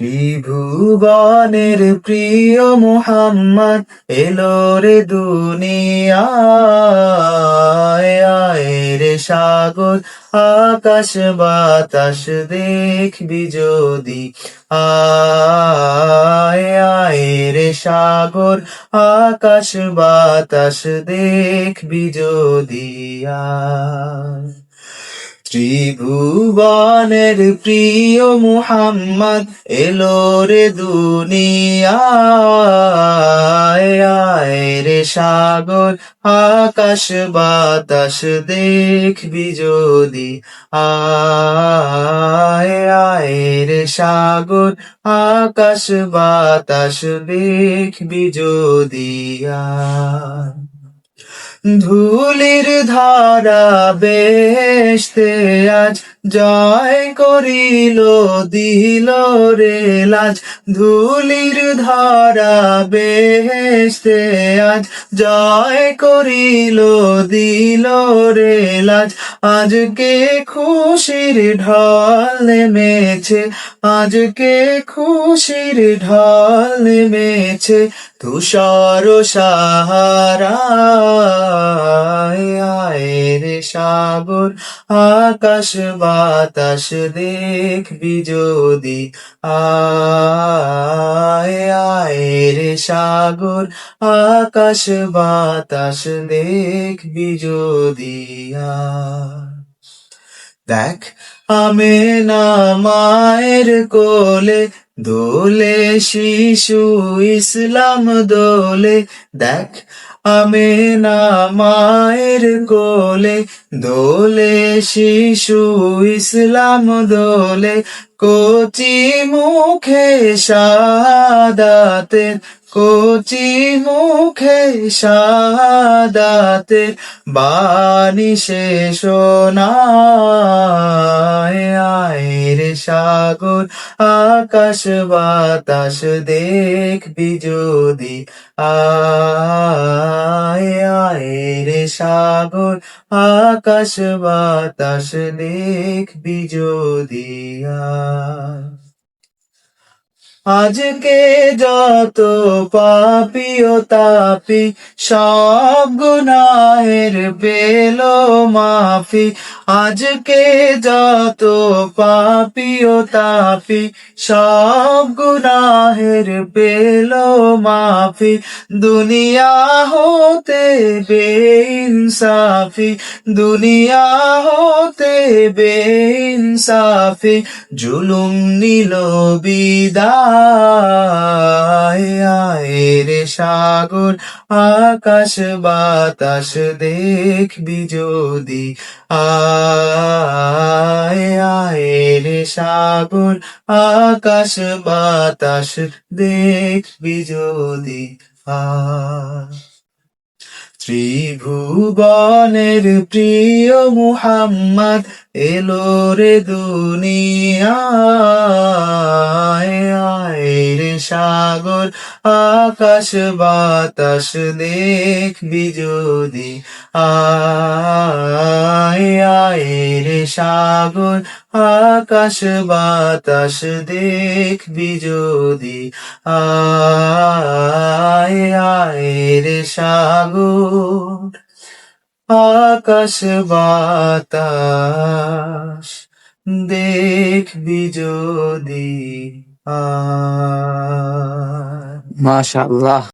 ত্রিভুবনের প্রিয় মুহাম্মদ এলো রে দুনিয়ায়, আয় রে সাগর আকাশ বাতাস দেখবি যদি, আয় আয় রে সাগর আকাশ বাতাস দেখবি যদি, আয়। ত্রিভুবনের প্রিয় মুহাম্মদ এলো রে দুনিয়ায়, আয় রে সাগর আকাশ বাতাস দেখবি যদি, আয় আয় রে সাগর আকাশ বাতাস দেখবি যদি, আয়। ধুলির ধারা বেহেশতে আজ জয় করিল, দিল রে লাজ। ধুলির ধারা বেহেশতে আজ জয় করিল, দিল রে লাজ। আজকে খুশির ঢল নেমেছে, আজকে খুশির ঢল নেমেছে তুষার সাহারায়, আয় রে সাগর আকাশ বাতাস দেখবি যদি, আয় আয় রে সাগর আকাশ বাতাস দেখবি যদি, আয়। দেখ আমেনা মায়ের কোলে দোলে শিশু ইসলাম দোলে, দেখ আমেনা মায়ের কোলে দোলে শিশু ইসলাম দোলে। কচি মুখে শাহাদাতের, কচি মুখে শাহাদাতের বাণী সে শোনায়, আয় রে সাগর আকাশ বাতাস দেখবি যদি, আয় আয় রে সাগর আকাশ বাতাস দেখবি যদি, আয়। আজকে যত পাপী ও তাপী সব গুনাহের পেল মাফি, আজকে যত পাপী ও তাপী সব গুনাহের পেল মাফি। দুনিয়া হতে বেইনসাফি, দুনিয়া হতে বেইনসাফি জুলুম নিল বিদায়, আয় রে সাগর আকাশ বাতাস দেখবি যদি, আয় আয় রে সাগর আকাশ বাতাস দেখবি যদি, আয়। ত্রিভুবনের প্রিয় মুহাম্মদ এলো রে দুনিয়ায়, আয় রে সাগর আকাশ বাতাস দেখবি যদি, আয় আয় রে সাগর আকাশ বাতাস দেখবি যদি, আয় আয় রে সাগর আকাশ বাতাস দেখবি যদি, আয়। মাশাআল্লাহ।